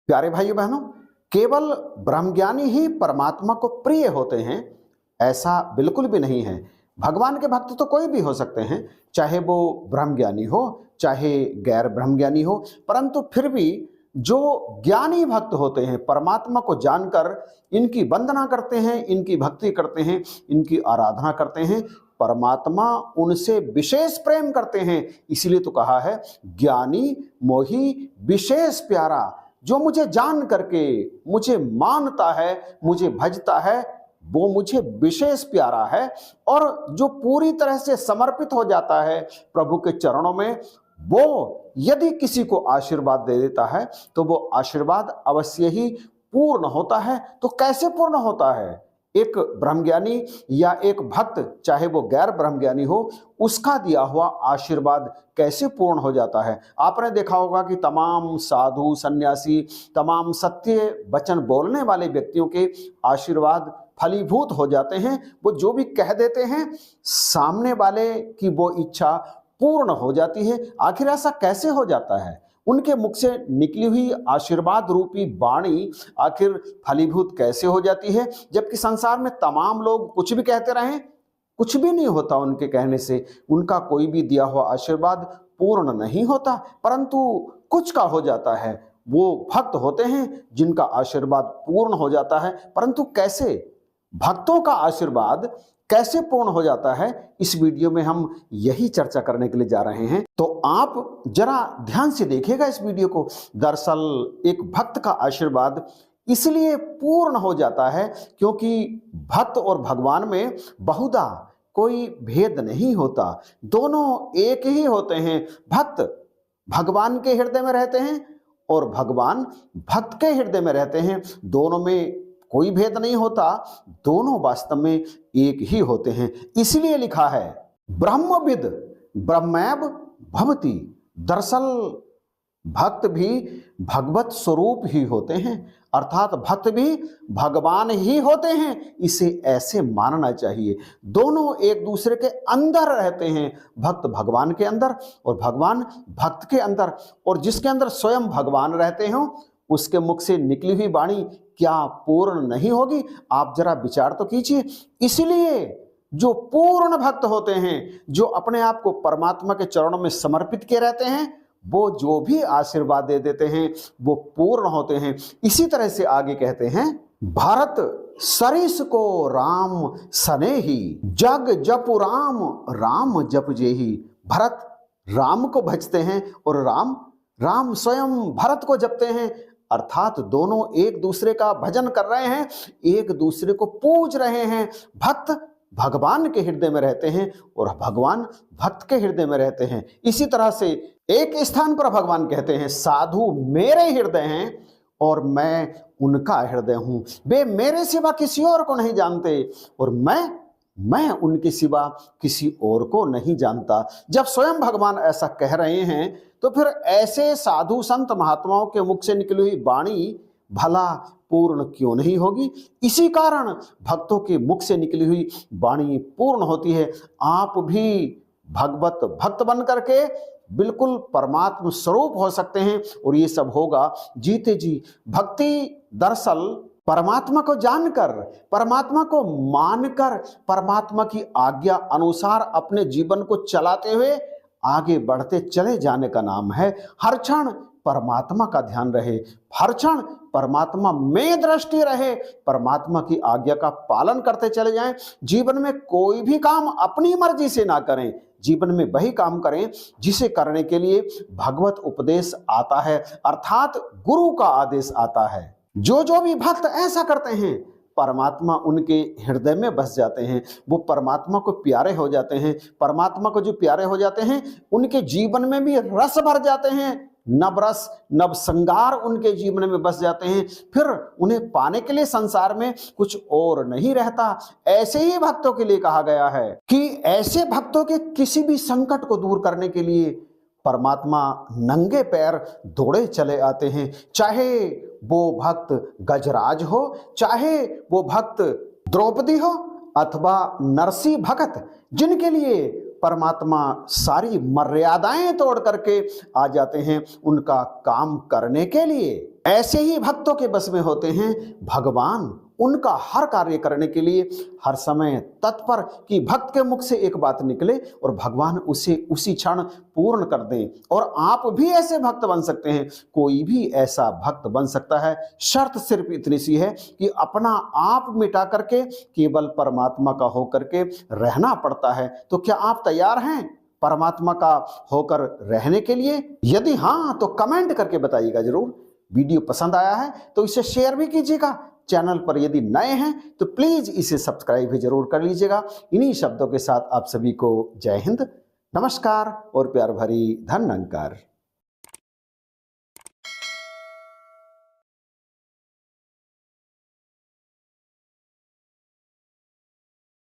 प्यारे भाइयों बहनों, केवल ब्रह्मज्ञानी ही परमात्मा को प्रिय होते हैं ऐसा बिल्कुल भी नहीं है। भगवान के भक्त तो कोई भी हो सकते हैं, चाहे वो ब्रह्मज्ञानी हो चाहे गैर ब्रह्मज्ञानी हो, परंतु फिर भी जो ज्ञानी भक्त होते हैं, परमात्मा को जानकर इनकी वंदना करते हैं, इनकी भक्ति करते हैं, इनकी आराधना करते हैं, परमात्मा उनसे विशेष प्रेम करते हैं। इसीलिए तो कहा है, ज्ञानी मोही विशेष प्यारा। जो मुझे जान करके मुझे मानता है, मुझे भजता है, वो मुझे विशेष प्यारा है। और जो पूरी तरह से समर्पित हो जाता है प्रभु के चरणों में, वो यदि किसी को आशीर्वाद दे देता है तो वो आशीर्वाद अवश्य ही पूर्ण होता है। तो कैसे पूर्ण होता है? एक ब्रह्मज्ञानी या एक भक्त, चाहे वो गैर ब्रह्मज्ञानी हो, उसका दिया हुआ आशीर्वाद कैसे पूर्ण हो जाता है? आपने देखा होगा कि तमाम साधु सन्यासी, तमाम सत्य वचन बोलने वाले व्यक्तियों के आशीर्वाद फलीभूत हो जाते हैं। वो जो भी कह देते हैं, सामने वाले की वो इच्छा पूर्ण हो जाती है। आखिर ऐसा कैसे हो जाता है? उनके मुख से निकली हुई आशीर्वाद रूपी वाणी आखिर फलीभूत कैसे हो जाती है? जबकि संसार में तमाम लोग कुछ भी कहते रहें, कुछ भी नहीं होता उनके कहने से, उनका कोई भी दिया हुआ आशीर्वाद पूर्ण नहीं होता। परंतु कुछ का हो जाता है, वो भक्त होते हैं जिनका आशीर्वाद पूर्ण हो जाता है। परंतु कैसे भक्तों का आशीर्वाद कैसे पूर्ण हो जाता है, इस वीडियो में हम यही चर्चा करने के लिए जा रहे हैं। तो आप जरा ध्यान से देखिएगा इस वीडियो को। दरअसल एक भक्त का आशीर्वाद इसलिए पूर्ण हो जाता है क्योंकि भक्त और भगवान में बहुधा कोई भेद नहीं होता, दोनों एक ही होते हैं। भक्त भगवान के हृदय में रहते हैं और भगवान भक्त के हृदय में रहते हैं। दोनों में कोई भेद नहीं होता, दोनों वास्तव में एक ही होते हैं। इसलिए लिखा है, ब्रह्मविद ब्रह्मैव भवति। दरअसल भक्त भी भगवत स्वरूप ही होते हैं, अर्थात भक्त भी भगवान ही होते हैं। इसे ऐसे मानना चाहिए। दोनों एक दूसरे के अंदर रहते हैं, भक्त भगवान के अंदर और भगवान भक्त के अंदर। और जिसके अंदर स्वयं भगवान रहते हो, उसके मुख से निकली हुई वाणी क्या पूर्ण नहीं होगी? आप जरा विचार तो कीजिए। इसलिए जो पूर्ण भक्त होते हैं, जो अपने आप को परमात्मा के चरणों में समर्पित किए रहते हैं, वो जो भी आशीर्वाद दे देते हैं वो पूर्ण होते हैं। इसी तरह से आगे कहते हैं, भारत सरिस को राम सनेही, जग जपु राम राम जप जेही। भरत राम को भजते हैं और राम स्वयं भरत को जपते हैं। अर्थात दोनों एक दूसरे का भजन कर रहे हैं, एक दूसरे को पूज रहे हैं। भक्त भगवान के हृदय में रहते हैं और भगवान भक्त के हृदय में रहते हैं। इसी तरह से एक स्थान पर भगवान कहते हैं, साधु मेरे हृदय हैं और मैं उनका हृदय हूं। वे मेरे सिवा किसी और को नहीं जानते और मैं उनके सिवा किसी और को नहीं जानता। जब स्वयं भगवान ऐसा कह रहे हैं तो फिर ऐसे साधु संत महात्माओं के मुख से निकली हुई वाणी भला पूर्ण क्यों नहीं होगी? इसी कारण भक्तों के मुख से निकली हुई वाणी पूर्ण होती है। आप भी भगवत भक्त बन करके बिल्कुल परमात्म स्वरूप हो सकते हैं और ये सब होगा जीते जी। भक्ति दरअसल परमात्मा को जानकर, परमात्मा को मानकर, परमात्मा की आज्ञा अनुसार अपने जीवन को चलाते हुए आगे बढ़ते चले जाने का नाम है। हर क्षण परमात्मा का ध्यान रहे, हर क्षण परमात्मा में दृष्टि रहे, परमात्मा की आज्ञा का पालन करते चले जाएं। जीवन में कोई भी काम अपनी मर्जी से ना करें, जीवन में वही काम करें जिसे करने के लिए भगवत उपदेश आता है, अर्थात गुरु का आदेश आता है। जो भी भक्त ऐसा करते हैं, परमात्मा उनके हृदय में बस जाते हैं, वो परमात्मा को प्यारे हो जाते हैं। परमात्मा को जो प्यारे हो जाते हैं, उनके जीवन में भी रस भर जाते हैं, नव रस नव श्रृंगार उनके जीवन में बस जाते हैं। फिर उन्हें पाने के लिए संसार में कुछ और नहीं रहता। ऐसे ही भक्तों के लिए कहा गया है कि ऐसे भक्तों के किसी भी संकट को दूर करने के लिए परमात्मा नंगे पैर दौड़े चले आते हैं। चाहे वो भक्त गजराज हो, चाहे वो भक्त द्रौपदी हो अथवा नरसी भगत, जिनके लिए परमात्मा सारी मर्यादाएं तोड़ करके आ जाते हैं उनका काम करने के लिए। ऐसे ही भक्तों के बस में होते हैं भगवान। उनका हर कार्य करने के लिए हर समय तत्पर कि भक्त के मुख से एक बात निकले और भगवान उसे उसी क्षण पूर्ण कर दें। और आप भी ऐसे भक्त बन सकते हैं, कोई भी ऐसा भक्त बन सकता है। शर्त सिर्फ इतनी सी है कि अपना आप मिटा करके केवल परमात्मा का होकर के रहना पड़ता है। तो क्या आप तैयार हैं परमात्मा का होकर रहने के लिए? यदि हाँ तो कमेंट करके बताइएगा जरूर। वीडियो पसंद आया है तो इसे शेयर भी कीजिएगा। चैनल पर यदि नए हैं तो प्लीज इसे सब्सक्राइब भी जरूर कर लीजिएगा। इन्हीं शब्दों के साथ आप सभी को जय हिंद, नमस्कार और प्यार भरी धन्यवाद।